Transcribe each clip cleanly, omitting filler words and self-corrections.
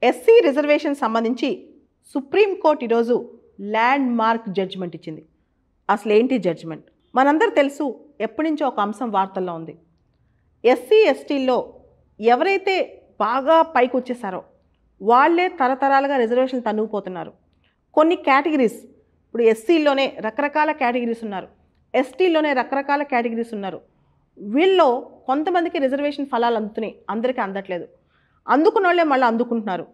SC reservation సంబంధించి supreme court ఈరోజు land mark judgement ఇచ్చింది. అసలు ఏంటి జడ్జిమెంట్? మనందరూ తెలుసు, ఎప్పటి నుంచో ఒక అంశం వార్తల్లో ఉంది. ఎస్సీ ఎస్టీల్లో ఎవరైతే బాగా పైకి వచ్చేసారో వాళ్ళే తరతరాలుగా రిజర్వేషన్ తన్నుకుపోతున్నారు. కొన్ని కేటగిరీస్, ఇప్పుడు ఎస్సీలోనే రకరకాల కేటగిరీస్ ఉన్నారు, ఎస్టీలోనే రకరకాల కేటగిరీస్ ఉన్నారు. వీళ్ళలో కొంతమందికి రిజర్వేషన్ ఫలాలు అందుతున్నాయి, అందరికీ అందట్లేదు. అందుకున్న వాళ్ళే మళ్ళీ అందుకుంటున్నారు.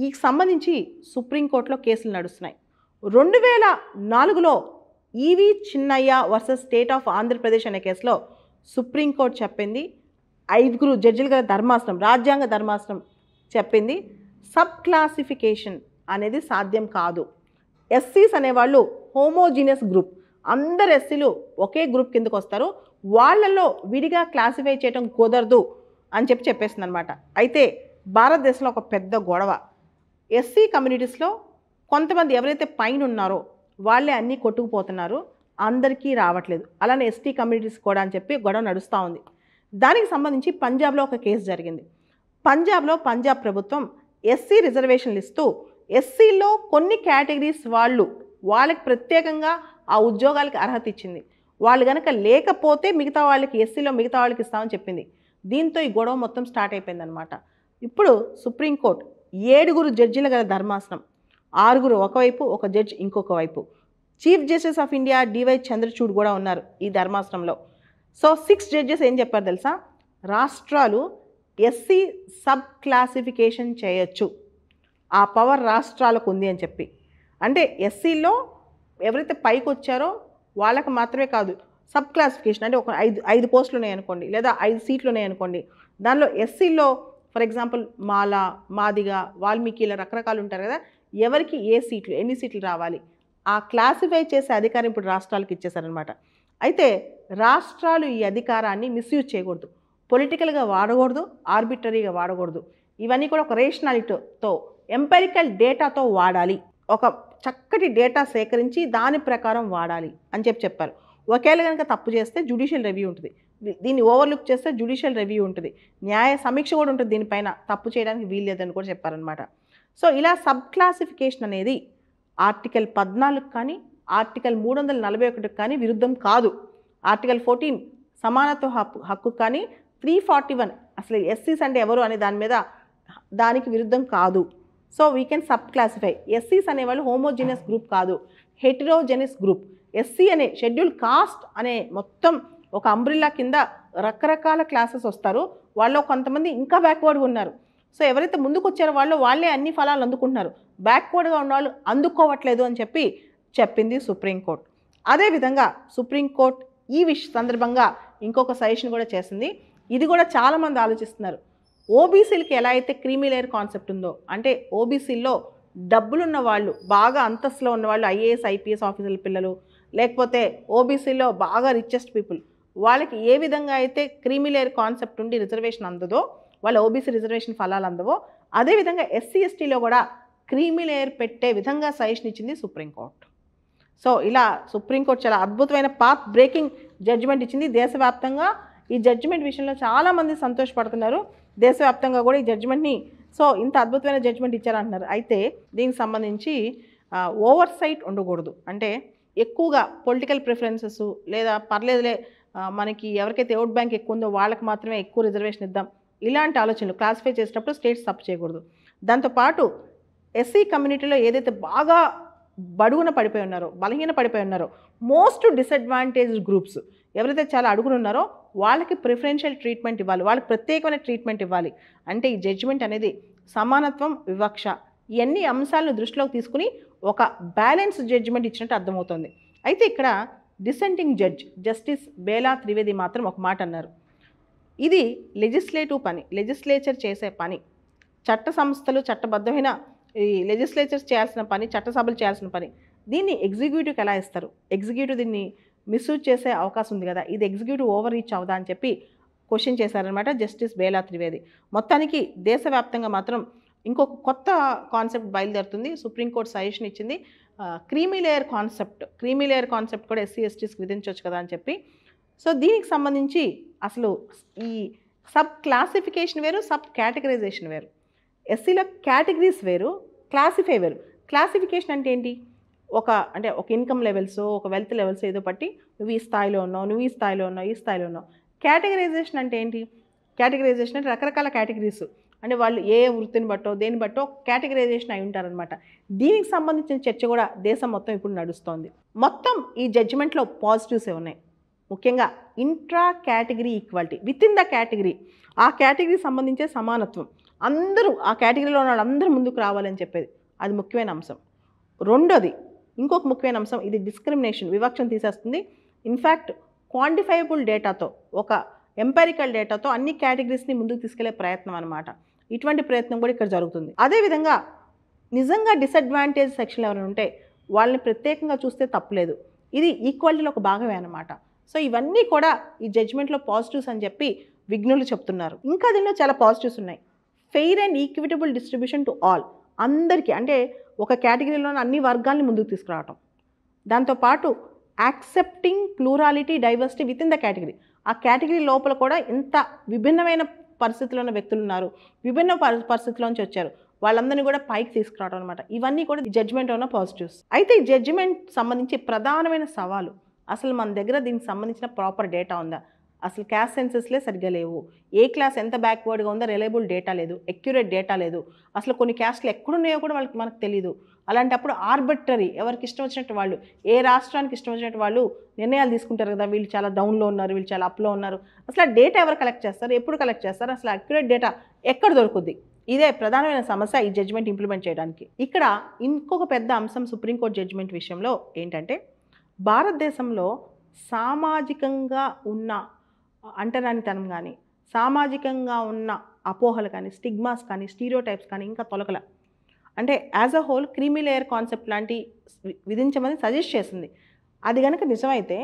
ఈ సంబంధించి సుప్రీంకోర్టులో కేసులు నడుస్తున్నాయి. 2004లో E V Chinnaiah versus state of Andhra Pradesh అనే కేసులో సుప్రీంకోర్టు చెప్పింది, 5 జడ్జిలు గల ధర్మాసనం, రాజ్యాంగ ధర్మాసనం చెప్పింది, సబ్ క్లాసిఫికేషన్ అనేది సాధ్యం కాదు. ఎస్సీస్ అనేవాళ్ళు హోమోజీనియస్ గ్రూప్, అందరు ఎస్సీలు ఒకే గ్రూప్ కిందకు వస్తారు, వాళ్ళల్లో విడిగా క్లాసిఫై చేయడం కుదరదు అని చెప్పేస్తుంది అనమాట. అయితే భారతదేశంలో ఒక పెద్ద గొడవ, ఎస్సీ కమ్యూనిటీస్లో కొంతమంది ఎవరైతే పైన ఉన్నారో వాళ్ళే అన్నీ కొట్టుకుపోతున్నారు, అందరికీ రావట్లేదు. అలానే ఎస్టీ కమ్యూనిటీస్ కూడా అని చెప్పి గొడవ నడుస్తూ ఉంది. దానికి సంబంధించి పంజాబ్లో ఒక కేసు జరిగింది. పంజాబ్లో పంజాబ్ ప్రభుత్వం ఎస్సీ రిజర్వేషన్లు ఇస్తూ ఎస్సీలో కొన్ని కేటగిరీస్ వాళ్ళకి ప్రత్యేకంగా ఆ ఉద్యోగాలకి అర్హత ఇచ్చింది. వాళ్ళు కనుక లేకపోతే మిగతా వాళ్ళకి, ఎస్సీలో మిగతా వాళ్ళకి ఇస్తామని చెప్పింది. దీంతో ఈ గొడవ మొత్తం స్టార్ట్ అయిపోయిందనమాట. ఇప్పుడు సుప్రీంకోర్టు 7 జడ్జిల గల ధర్మాసనం, 6 ఒకవైపు, ఒక జడ్జి ఇంకొక వైపు, chief justice of India DY Chandrachud కూడా ఉన్నారు ఈ ధర్మాసనంలో. సో 6 జడ్జెస్ ఏం చెప్పారు తెలుసా? రాష్ట్రాలు ఎస్సీ సబ్ క్లాసిఫికేషన్ చేయొచ్చు, ఆ పవర్ రాష్ట్రాలకు ఉంది అని చెప్పి. అంటే ఎస్సీలో ఎవరైతే పైకి వచ్చారో వాళ్ళకి మాత్రమే కాదు, సబ్ క్లాసిఫికేషన్ అంటే ఒక 5 పోస్టులు ఉన్నాయనుకోండి, లేదా 5 సీట్లు ఉన్నాయనుకోండి, దానిలో ఎస్సీలో ఫర్ ఎగ్జాంపుల్ మాల, మాదిగ, వాల్మీకి ఇలా రకరకాలు ఉంటారు కదా, ఎవరికి ఏ సీట్లు, ఎన్ని సీట్లు రావాలి, ఆ క్లాసిఫై చేసే అధికారం ఇప్పుడు రాష్ట్రాలకు ఇచ్చేసారనమాట. అయితే రాష్ట్రాలు ఈ అధికారాన్ని మిస్యూజ్ చేయకూడదు, పొలిటికల్గా వాడకూడదు, ఆర్బిటరీగా వాడకూడదు. ఇవన్నీ కూడా ఒక రేషనాలిటీతో, ఎంపెరికల్ డేటాతో వాడాలి, ఒక చక్కటి డేటా సేకరించి దాని ప్రకారం వాడాలి అని చెప్పారు. ఒకవేళ కనుక తప్పు చేస్తే జ్యుడిషియల్ రివ్యూ ఉంటుంది, దీన్ని ఓవర్లుక్ చేస్తే జ్యుడిషియల్ రివ్యూ ఉంటుంది, న్యాయ సమీక్ష కూడా ఉంటుంది, దీనిపైన తప్పు చేయడానికి వీల్లేదని కూడా చెప్పారనమాట. సో ఇలా సబ్ క్లాసిఫికేషన్ అనేది ఆర్టికల్ 14 కానీ ఆర్టికల్ 341 కానీ విరుద్ధం కాదు. ఆర్టికల్ 14 సమానత్వ హక్కు కానీ 341 అసలు ఎస్సీస్ అంటే ఎవరు అనే దానికి విరుద్ధం కాదు. So we can sub classify. ఎస్సీస్ అనేవాళ్ళు హోమోజీనియస్ గ్రూప్ కాదు, హెటరోజెనియస్ గ్రూప్. ఎస్సీ అనే షెడ్యూల్ కాస్ట్ అనే మొత్తం ఒక అంబ్రిల్లా కింద రకరకాల క్లాసెస్ వస్తారు, వాళ్ళు కొంతమంది ఇంకా బ్యాక్వర్డ్గా ఉన్నారు. సో ఎవరైతే ముందుకు వచ్చారో వాళ్ళే అన్ని ఫలాలు అందుకుంటున్నారు, బ్యాక్వర్డ్గా ఉన్న వాళ్ళు అందుకోవట్లేదు అని చెప్పింది సుప్రీంకోర్టు. అదేవిధంగా సుప్రీంకోర్టు ఈ సందర్భంగా ఇంకొక సజెషన్ కూడా చేసింది. ఇది కూడా చాలామంది ఆలోచిస్తున్నారు. ఓబీసీలకి ఎలా అయితే క్రీమీ లేయర్ కాన్సెప్ట్ ఉందో, అంటే ఓబీసీల్లో డబ్బులున్న వాళ్ళు, బాగా అంతస్తులో ఉన్నవాళ్ళు, ఐఏఎస్ ఐపీఎస్ ఆఫీసర్ల పిల్లలు, లేకపోతే ఓబీసీలో బాగా రిచెస్ట్ పీపుల్, వాళ్ళకి ఏ విధంగా అయితే క్రీమీ లేయర్ కాన్సెప్ట్ ఉండి రిజర్వేషన్ అందదో, వాళ్ళ ఓబీసీ రిజర్వేషన్ ఫలాలు అందవో, అదేవిధంగా ఎస్సీ ఎస్టీలో కూడా క్రీమీ లేయర్ పెట్టే విధంగా సజెషన్ ఇచ్చింది సుప్రీంకోర్టు. సో ఇలా సుప్రీంకోర్టు చాలా అద్భుతమైన పాత్ బ్రేకింగ్ జడ్జిమెంట్ ఇచ్చింది దేశవ్యాప్తంగా. ఈ జడ్జిమెంట్ విషయంలో చాలామంది సంతోషపడుతున్నారు, దేశవ్యాప్తంగా కూడా ఈ జడ్జిమెంట్ని, సో ఇంత అద్భుతమైన జడ్జిమెంట్ ఇచ్చారంటున్నారు. అయితే దీనికి సంబంధించి ఓవర్ సైట్ ఉండకూడదు, అంటే ఎక్కువగా పొలిటికల్ ప్రిఫరెన్సెస్ లేదా పర్లేదులే మనకి ఎవరికైతే ఓట్ బ్యాంక్ ఎక్కువ ఉందో వాళ్ళకి మాత్రమే ఎక్కువ రిజర్వేషన్ ఇద్దాం, ఇలాంటి ఆలోచనలు క్లాసిఫై చేసేటప్పుడు స్టేట్స్ తప్పు చేయకూడదు. దాంతోపాటు ఎస్సీ కమ్యూనిటీలో ఏదైతే బాగా బడుగున పడిపోయి ఉన్నారో, బలహీన పడిపోయి ఉన్నారో, మోస్ట్ డిసడ్వాంటేజ్డ్ గ్రూప్స్ ఎవరైతే చాలా అడుగునున్నారో వాళ్ళకి ప్రిఫరెన్షియల్ ట్రీట్మెంట్ ఇవ్వాలి, వాళ్ళకి ప్రత్యేకమైన ట్రీట్మెంట్ ఇవ్వాలి. అంటే ఈ జడ్జిమెంట్ అనేది సమానత్వం, వివక్ష, ఇవన్నీ అంశాలను దృష్టిలోకి తీసుకుని ఒక బ్యాలెన్స్ జడ్జిమెంట్ ఇచ్చినట్టు అర్థమవుతుంది. అయితే ఇక్కడ డిసెంటింగ్ జడ్జ్ జస్టిస్ బేలా త్రివేది మాత్రం ఒక మాట అన్నారు. ఇది లెజిస్లేటివ్ పని, లెజిస్లేచర్ చేసే పని, చట్ట సంస్థలు చట్టబద్ధమైన ఈ లెజిస్లేచర్స్ చేయాల్సిన పని, చట్టసభలు చేయాల్సిన పని, దీన్ని ఎగ్జిక్యూటివ్కి ఎలా ఇస్తారు? ఎగ్జిక్యూటివ్ దీన్ని మిస్యూజ్ చేసే అవకాశం ఉంది కదా, ఇది ఎగ్జిక్యూటివ్ ఓవర్ రీచ్ అవుదా అని చెప్పి క్వశ్చన్ చేశారనమాట జస్టిస్ బేలా త్రివేది. మొత్తానికి దేశవ్యాప్తంగా మాత్రం ఇంకొక కొత్త కాన్సెప్ట్ బయలుదేరుతుంది. సుప్రీంకోర్టు సజెషన్ ఇచ్చింది, క్రీమీ లేయర్ కాన్సెప్ట్ కూడా ఎస్సీ ఎస్టీస్కి విధించవచ్చు కదా అని చెప్పి. సో దీనికి సంబంధించి అసలు ఈ సబ్ క్లాసిఫికేషన్ వేరు, సబ్ కేటగరైజేషన్ వేరు. ఎస్సీలో కేటగిరీస్ వేరు, క్లాసిఫై వేరు. క్లాసిఫికేషన్ అంటే ఏంటి? అంటే ఒక ఇన్కమ్ లెవెల్స్, ఒక వెల్త్ లెవెల్స్ ఏదో బట్టి నువ్వు ఈ స్థాయిలో ఉన్నావు, నువ్వు ఈ స్థాయిలో ఉన్నావు, ఈ స్థాయిలో ఉన్నావు. కేటగరైజేషన్ అంటే ఏంటి? కేటగరైజేషన్ అంటే రకరకాల కేటగిరీస్, అంటే వాళ్ళు ఏ వృత్తిని బట్టో దేని బట్టో కేటగరైజేషన్ అయి ఉంటారనమాట. దీనికి సంబంధించిన చర్చ కూడా దేశం మొత్తం ఇప్పుడు నడుస్తోంది. మొత్తం ఈ జడ్జిమెంట్లో పాజిటివ్సే ఉన్నాయి. ముఖ్యంగా intra category equality, with in the category, ఆ కేటగిరీకి సంబంధించే సమానత్వం, అందరూ ఆ కేటగిరీలో ఉన్న వాళ్ళందరూ ముందుకు రావాలని చెప్పేది, అది ముఖ్యమైన అంశం. రెండోది, ఇంకొక ముఖ్యమైన అంశం, ఇది డిస్క్రిమినేషన్, వివక్షను తీసేస్తుంది. ఇన్ఫ్యాక్ట్ క్వాంటిఫైబుల్ డేటాతో, ఒక ఎంపెరికల్ డేటాతో అన్ని కేటగిరీస్ని ముందుకు తీసుకెళ్లే ప్రయత్నం అనమాట. ఇటువంటి ప్రయత్నం కూడా ఇక్కడ జరుగుతుంది. అదేవిధంగా నిజంగా డిసడ్వాంటేజ్ సెక్షన్ ఎవరైనా ఉంటే వాళ్ళని ప్రత్యేకంగా చూస్తే తప్పులేదు, ఇది ఈక్వాలిటీలో ఒక భాగమే అనమాట. సో ఇవన్నీ కూడా ఈ జడ్జ్మెంట్లో పాజిటివ్స్ అని చెప్పి విజ్ఞులు చెప్తున్నారు. ఇంకా దీనిలో చాలా పాజిటివ్స్ ఉన్నాయి. Fair and equitable distribution to all, అందరికీ, అంటే ఒక కేటగిరీలోని అన్ని వర్గాల్ని ముందుకు తీసుకురావటం. దాంతోపాటు accepting plurality, diversity with in the category, ఆ కేటగిరీ లోపల కూడా ఇంత విభిన్నమైన పరిస్థితుల్లో ఉన్న వ్యక్తులు ఉన్నారు, విభిన్న పరిస్థితుల్లోంచి వచ్చారు, వాళ్ళందరినీ కూడా పైకి తీసుకురావడం అనమాట. ఇవన్నీ కూడా ఈ జడ్జిమెంట్ ఉన్న పాజిటివ్స్. అయితే ఈ జడ్జిమెంట్ సంబంధించి ప్రధానమైన సవాలు, అసలు మన దగ్గర దీనికి సంబంధించిన ప్రాపర్ డేటా ఉందా? అసలు క్యాస్ట్ సెన్సెస్లే సరిగ్గా లేవు, ఏ క్లాస్ ఎంత బ్యాక్వర్డ్గా ఉందో రిలయబుల్ డేటా లేదు, అక్యురేట్ డేటా లేదు, అసలు కొన్ని క్యాస్ట్లు ఎక్కడున్నాయో కూడా మనకు తెలియదు. అలాంటప్పుడు ఆర్బిట్రరీ, ఎవరికి ఇష్టం వచ్చినట్టు వాళ్ళు, ఏ రాష్ట్రానికి ఇష్టం వచ్చినట్టు వాళ్ళు నిర్ణయాలు తీసుకుంటారు కదా, వీళ్ళు చాలా డౌన్లో ఉన్నారు, వీళ్ళు చాలా అప్లో ఉన్నారు. అసలు ఆ డేటా ఎవరు కలెక్ట్ చేస్తారు, ఎప్పుడు కలెక్ట్ చేస్తారు, అసలు అక్యురేట్ డేటా ఎక్కడ దొరుకుద్ది? ఇదే ప్రధానమైన సమస్య ఈ జడ్జిమెంట్ ఇంప్లిమెంట్ చేయడానికి. ఇక్కడ ఇంకొక పెద్ద అంశం సుప్రీంకోర్టు జడ్జిమెంట్ విషయంలో ఏంటంటే, భారతదేశంలో సామాజికంగా ఉన్న అంటరానితనం కానీ, సామాజికంగా ఉన్న అపోహలు కానీ, స్టిగ్మాస్ కానీ, స్టీరియోటైప్స్ కానీ ఇంకా తొలగల. అంటే as a whole creamy layer concept లాంటి విధించమని సజెస్ట్ చేసింది. అది కనుక నిజమైతే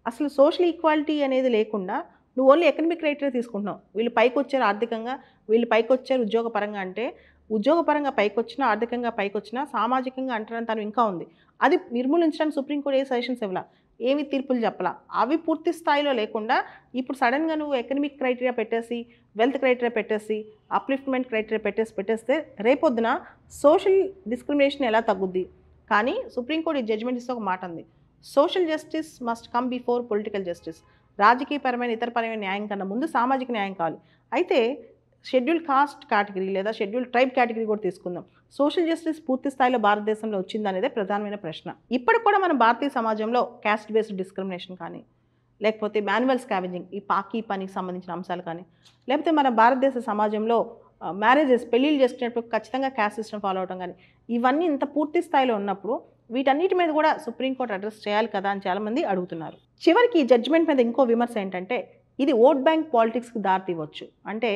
అసలు సోషల్ ఈక్వాలిటీ అనేది లేకుండా నువ్వు ఓన్లీ ఎకనమిక్ క్రైటీరియా తీసుకుంటున్నావు. వీళ్ళు పైకి వచ్చారు ఆర్థికంగా, వీళ్ళు పైకి వచ్చారు ఉద్యోగపరంగా, అంటే ఉద్యోగపరంగా పైకి వచ్చినా, ఆర్థికంగా పైకి వచ్చినా, సామాజికంగా అంటరానితనం ఇంకా ఉంది. అది నిర్మూలించడానికి సుప్రీంకోర్టు ఏ సజెషన్స్ ఇవ్వాల, ఏమి తీర్పులు చెప్పాలా, అవి పూర్తి స్థాయిలో లేకుండా ఇప్పుడు సడన్గా నువ్వు ఎకనమిక్ క్రైటీరియా పెట్టేసి, వెల్త్ క్రైటీరియా పెట్టేసి, అప్లిఫ్ట్మెంట్ క్రైటీరియా పెట్టేస్తే రేపొద్దున సోషల్ డిస్క్రిమినేషన్ ఎలా తగ్గుద్ది? కానీ సుప్రీంకోర్టు ఈ జడ్జిమెంట్ ఇస్తే ఒక మాట ఉంది, social justice must come before political justice. రాజకీయపరమైన ఇతరపరమైన న్యాయం కన్నా ముందు సామాజిక న్యాయం కావాలి. అయితే షెడ్యూల్ కాస్ట్ కేటగిరీ లేదా షెడ్యూల్ ట్రైబ్ కేటగిరీ కూడా తీసుకుందాం. సోషల్ జస్టిస్ పూర్తి స్థాయిలో భారతదేశంలో వచ్చిందనేదే ప్రధానమైన ప్రశ్న. ఇప్పటికి కూడా మన భారతీయ సమాజంలో క్యాస్ట్ బేస్డ్ డిస్క్రిమినేషన్ కానీ, లేకపోతే మాన్యువల్ స్కావెంజింగ్, ఈ పాకీ పనికి సంబంధించిన అంశాలు కానీ, లేకపోతే మన భారతదేశ సమాజంలో మ్యారేజెస్, పెళ్ళిళ్ళు చేసుకునేటప్పుడు ఖచ్చితంగా క్యాస్ట్ సిస్టమ్ ఫాలో అవడం కానీ, ఇవన్నీ ఇంత పూర్తి స్థాయిలో ఉన్నప్పుడు వీటన్నిటి మీద కూడా సుప్రీంకోర్టు అడ్రస్ చేయాలి కదా అని చాలామంది అడుగుతున్నారు. చివరికి ఈ జడ్జిమెంట్ మీద ఇంకో విమర్శ ఏంటంటే, ఇది ఓట్ బ్యాంక్ పాలిటిక్స్కి దారితీయవచ్చు. అంటే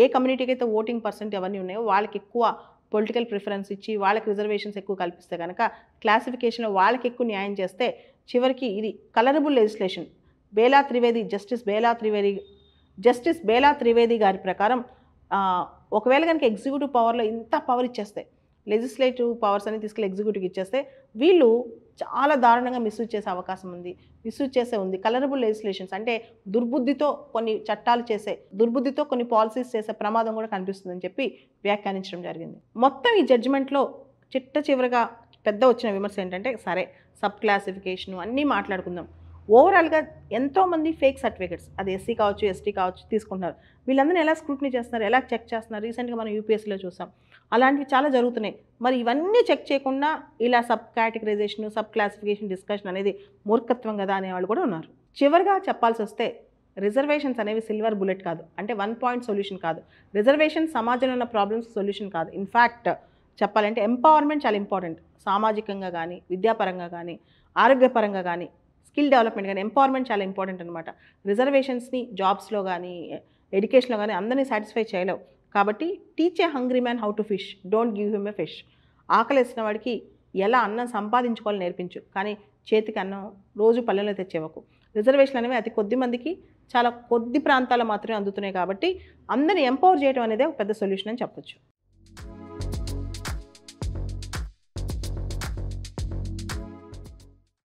ఏ కమ్యూనిటీకి అయితే ఓటింగ్ పర్సెంట్ అవన్నీ ఉన్నాయో వాళ్ళకి ఎక్కువ పొలిటికల్ ప్రిఫరెన్స్ ఇచ్చి, వాళ్ళకి రిజర్వేషన్స్ ఎక్కువ కల్పిస్తే కనుక, క్లాసిఫికేషన్లో వాళ్ళకి ఎక్కువ న్యాయం చేస్తే చివరికి ఇది colourable legislation. Justice Bela Trivedi గారి ప్రకారం ఒకవేళ కనుక ఎగ్జిక్యూటివ్ పవర్లో ఇంత పవర్ ఇచ్చేస్తే, లెజిస్లేటివ్ పవర్స్ అని తీసుకెళ్ళి ఎగ్జిక్యూటివ్కి ఇచ్చేస్తే వీళ్ళు చాలా దారుణంగా మిస్యూజ్ చేసే అవకాశం ఉంది, మిస్యూజ్ చేసే ఉంది. కలరబుల్ లెజిస్లేషన్స్ అంటే దుర్బుద్ధితో కొన్ని చట్టాలు చేసే, దుర్బుద్ధితో కొన్ని పాలసీస్ చేసే ప్రమాదం కూడా కనిపిస్తుందని చెప్పి వ్యాఖ్యానించడం జరిగింది. మొత్తం ఈ జడ్జిమెంట్లో చివరిగా పెద్ద వచ్చిన విమర్శ ఏంటంటే, సరే సబ్ క్లాసిఫికేషను అన్నీ మాట్లాడుకుందాం, ఓవరాల్గా ఎంతోమంది ఫేక్ సర్టిఫికెట్స్, అది ఎస్సీ కావచ్చు, ఎస్టీ కావచ్చు తీసుకుంటున్నారు. వీళ్ళందరినీ ఎలా స్క్రూటినీ చేస్తున్నారు, ఎలా చెక్ చేస్తున్నారు? రీసెంట్గా మనం యూపీఎస్సీలో చూసాం, అలాంటివి చాలా జరుగుతున్నాయి. మరి ఇవన్నీ చెక్ చేయకుండా ఇలా sub categorisation, sub classification discussion అనేది మూర్ఖత్వం కదా అనేవాళ్ళు కూడా ఉన్నారు. చివరిగా చెప్పాల్సి వస్తే, రిజర్వేషన్స్ అనేవి సిల్వర్ బుల్లెట్ కాదు, అంటే 1 పాయింట్ సొల్యూషన్ కాదు. రిజర్వేషన్ సమాజంలో ఉన్న ప్రాబ్లమ్స్ సొల్యూషన్ కాదు. ఇన్ఫ్యాక్ట్ చెప్పాలంటే ఎంపవర్మెంట్ చాలా ఇంపార్టెంట్. సామాజికంగా కానీ, విద్యాపరంగా కానీ, ఆరోగ్యపరంగా కానీ, స్కిల్ డెవలప్మెంట్ కానీ ఎంపవర్మెంట్ చాలా ఇంపార్టెంట్ అనమాట. రిజర్వేషన్స్ని జాబ్స్లో కానీ, ఎడ్యుకేషన్లో కానీ అందరినీ సాటిస్ఫై చేయలేవు. కాబట్టి teach a hungry man how to fish, don't give him a fish. ఆకలేసిన వాడికి ఎలా అన్నం సంపాదించుకోవాలని నేర్పించు, కానీ చేతికి అన్నం రోజు పల్లెల్లో తెచ్చేవకు. రిజర్వేషన్లు అనేవి అతి కొద్ది మందికి, చాలా కొద్ది ప్రాంతాలు మాత్రమే అందుతున్నాయి. కాబట్టి అందరిని ఎంపవర్ చేయడం అనేది ఒక పెద్ద సొల్యూషన్ అని చెప్పొచ్చు.